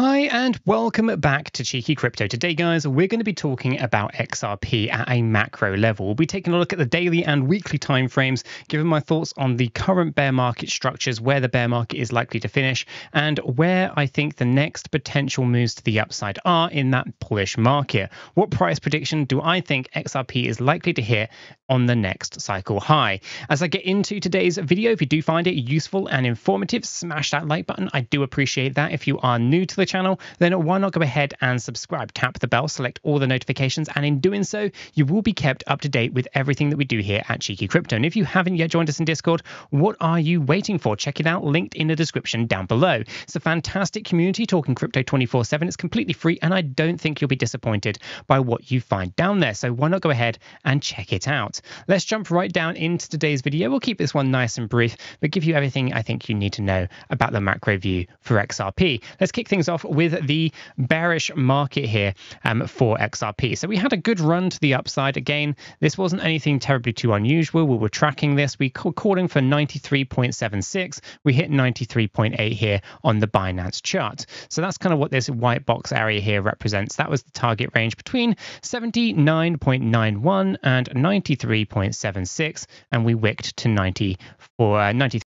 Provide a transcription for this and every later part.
Hi and welcome back to Cheeky Crypto. Today, guys, we're going to be talking about XRP at a macro level. We'll be taking a look at the daily and weekly timeframes, giving my thoughts on the current bear market structures, where the bear market is likely to finish, and where I think the next potential moves to the upside are in that bullish market. What price prediction do I think XRP is likely to hit on the next cycle high? As I get into today's video, if you do find it useful and informative, smash that like button. I do appreciate that. If you are new to the channel, then why not go ahead and subscribe? Tap the bell, select all the notifications, and in doing so, you will be kept up to date with everything that we do here at Cheeky Crypto. And if you haven't yet joined us in Discord, what are you waiting for? Check it out, linked in the description down below. It's a fantastic community talking crypto 24/7. It's completely free, and I don't think you'll be disappointed by what you find down there. So why not go ahead and check it out? Let's jump right down into today's video. We'll keep this one nice and brief, but give you everything I think you need to know about the macro view for XRP. Let's kick things off with the bearish market here for XRP. So we had a good run to the upside. Again, this wasn't anything terribly too unusual. We were tracking this. We were calling for 93.76. We hit 93.8 here on the Binance chart. So that's kind of what this white box area here represents. That was the target range between 79.91 and 93.76, and we wicked to 93.8,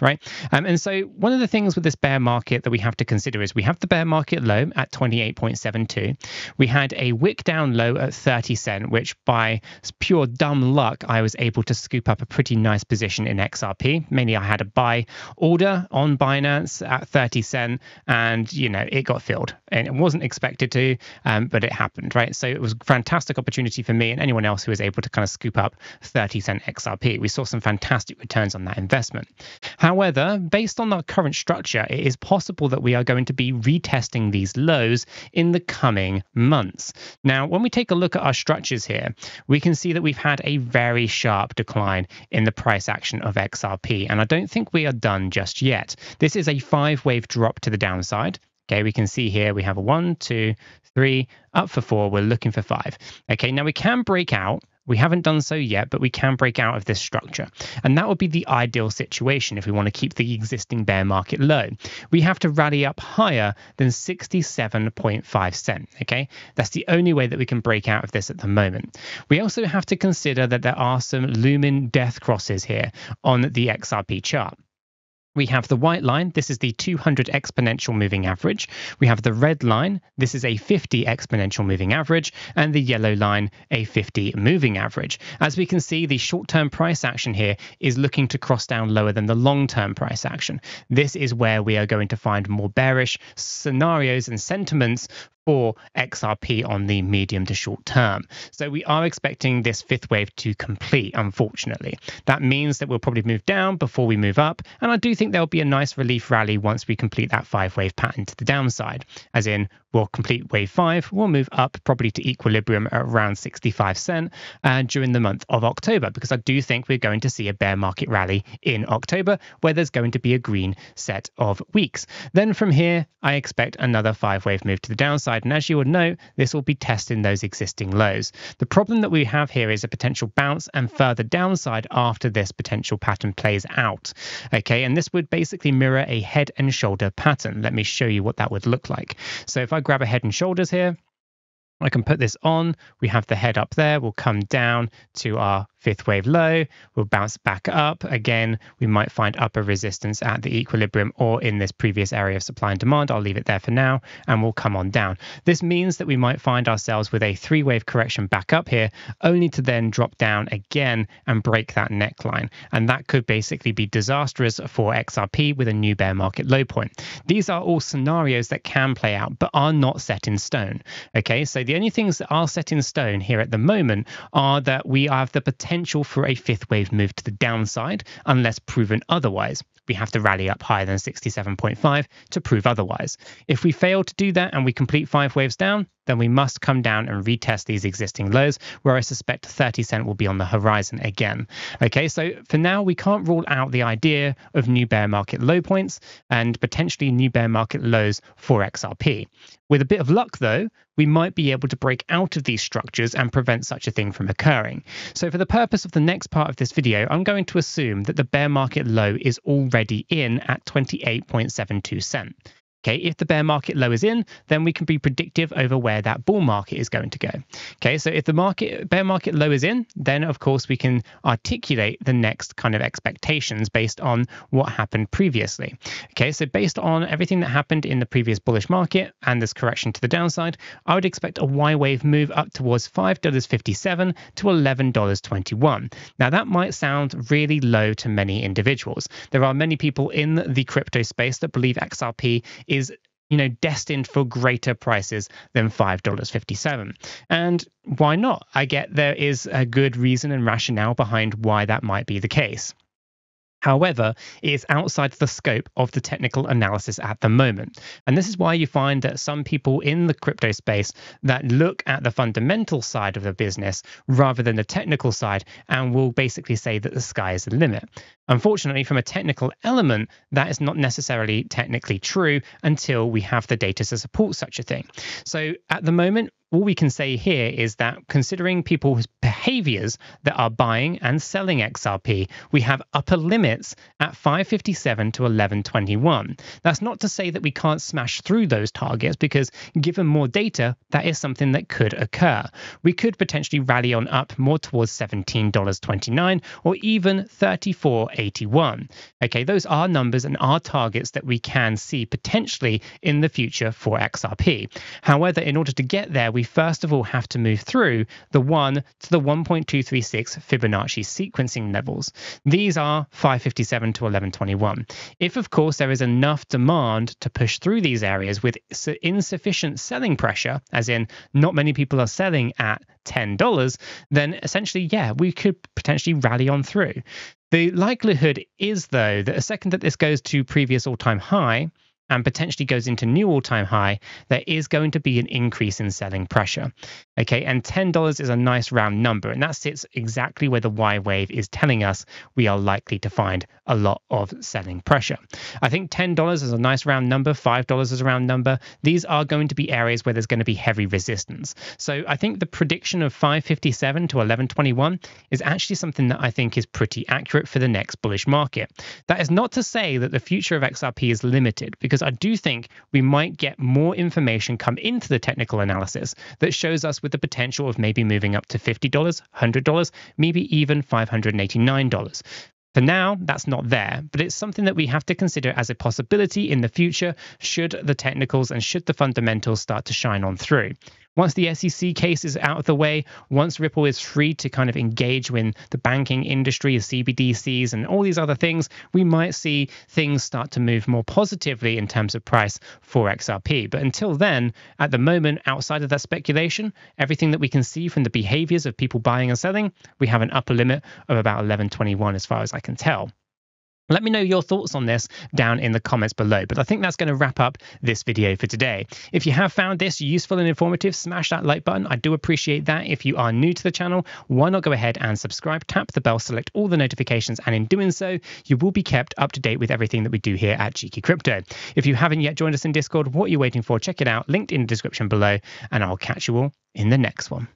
right? And so one of the things with this bear market that we have to consider is we have the bear market low at 28.72. We had a wick down low at 30 cent, which by pure dumb luck, I was able to scoop up a pretty nice position in XRP. Mainly I had a buy order on Binance at 30 cent, and it got filled, and it wasn't expected to, but it happened, right? So it was a fantastic opportunity for me and anyone else who was able to kind of scoop up 30 cent XRP. We saw some fantastic returns on that investment. However, based on our current structure, it is possible that we are going to be retesting these lows in the coming months. Now, when we take a look at our structures here, we can see that we've had a very sharp decline in the price action of XRP, and I don't think we are done just yet. This is a 5-wave drop to the downside. Okay, we can see here we have a 1, 2, 3, up for 4. We're looking for 5. Okay, now we can break out. We haven't done so yet, but we can break out of this structure. And that would be the ideal situation if we want to keep the existing bear market low. We have to rally up higher than 67.5 cent. Okay, that's the only way that we can break out of this at the moment. We also have to consider that there are some looming death crosses here on the XRP chart. We have the white line. This is the 200 exponential moving average. We have the red line. This is a 50 exponential moving average, and the yellow line, a 50 moving average. As we can see, the short-term price action here is looking to cross down lower than the long-term price action. This is where we are going to find more bearish scenarios and sentiments for XRP on the medium to short term. So we are expecting this fifth wave to complete, unfortunately. That means that we'll probably move down before we move up, and I do think there'll be a nice relief rally once we complete that 5-wave pattern to the downside, as in we'll complete wave 5, we'll move up probably to equilibrium at around 65 cent during the month of October, because I do think we're going to see a bear market rally in October where there's going to be a green set of weeks. Then from here, I expect another 5-wave move to the downside. And as you would know, this will be testing those existing lows. The problem that we have here is a potential bounce and further downside after this potential pattern plays out. Okay, and this would basically mirror a head and shoulder pattern. Let me show you what that would look like. So if I grab a head and shoulders here, I can put this on. We have the head up there. We'll come down to our 5th wave low. We'll bounce back up. Again, we might find upper resistance at the equilibrium or in this previous area of supply and demand. I'll leave it there for now, and we'll come on down. This means that we might find ourselves with a 3-wave correction back up here, only to then drop down again and break that neckline. And that could basically be disastrous for XRP with a new bear market low point. These are all scenarios that can play out, but are not set in stone. Okay, so the only things that are set in stone here at the moment are that we have the potential for a 5th wave move to the downside, unless proven otherwise. We have to rally up higher than 67.5 to prove otherwise. If we fail to do that and we complete 5 waves down, then we must come down and retest these existing lows, where I suspect 30 cent will be on the horizon again. Okay, so for now, we can't rule out the idea of new bear market low points and potentially new bear market lows for XRP. With a bit of luck, though, we might be able to break out of these structures and prevent such a thing from occurring. So for the purpose of the next part of this video, I'm going to assume that the bear market low is already in at 28.72 cent. Okay, if the bear market low is in, then we can be predictive over where that bull market is going to go. Okay, so if the bear market low is in, then of course we can articulate the next kind of expectations based on what happened previously. Okay, so based on everything that happened in the previous bullish market and this correction to the downside, I would expect a Y wave move up towards $5.57 to $11.21. Now that might sound really low to many individuals. There are many people in the crypto space that believe XRP is destined for greater prices than $5.57. And why not? I get there is a good reason and rationale behind why that might be the case. However, it is outside the scope of the technical analysis at the moment. And this is why you find that some people in the crypto space that look at the fundamental side of the business rather than the technical side and will basically say that the sky is the limit. Unfortunately, from a technical element, that is not necessarily technically true until we have the data to support such a thing. So at the moment, all we can say here is that considering people's behaviors that are buying and selling XRP, we have upper limits at $5.57 to $11.21. That's not to say that we can't smash through those targets, because given more data, that is something that could occur. We could potentially rally on up more towards $17.29 or even $34.81. Okay, those are numbers and are targets that we can see potentially in the future for XRP. However, in order to get there, we first of all have to move through the 1 to the 1.236 Fibonacci sequencing levels. These are 5.57 to 11.21. If, of course, there is enough demand to push through these areas with insufficient selling pressure, as in not many people are selling at $10, then essentially, yeah, we could potentially rally on through. The likelihood is, though, that a second that this goes to previous all-time high, and potentially goes into new all-time high, there is going to be an increase in selling pressure. Okay, and $10 is a nice round number, and that sits exactly where the Y wave is telling us we are likely to find a lot of selling pressure. I think $10 is a nice round number, $5 is a round number. These are going to be areas where there's going to be heavy resistance. So I think the prediction of 5.57 to 11.21 is actually something that I think is pretty accurate for the next bullish market. That is not to say that the future of XRP is limited, because I do think we might get more information come into the technical analysis that shows us with the potential of maybe moving up to $50, $100, maybe even $589. For now, that's not there, but it's something that we have to consider as a possibility in the future should the technicals and should the fundamentals start to shine on through. Once the SEC case is out of the way, once Ripple is free to kind of engage with the banking industry, the CBDCs and all these other things, we might see things start to move more positively in terms of price for XRP. But until then, at the moment, outside of that speculation, everything that we can see from the behaviors of people buying and selling, we have an upper limit of about 11.21 as far as I can tell. Let me know your thoughts on this down in the comments below, but I think that's going to wrap up this video for today. If you have found this useful and informative, smash that like button. I do appreciate that. If you are new to the channel, why not go ahead and subscribe, tap the bell, select all the notifications, and in doing so, you will be kept up to date with everything that we do here at Cheeky Crypto. If you haven't yet joined us in Discord, what are you waiting for? Check it out, linked in the description below, and I'll catch you all in the next one.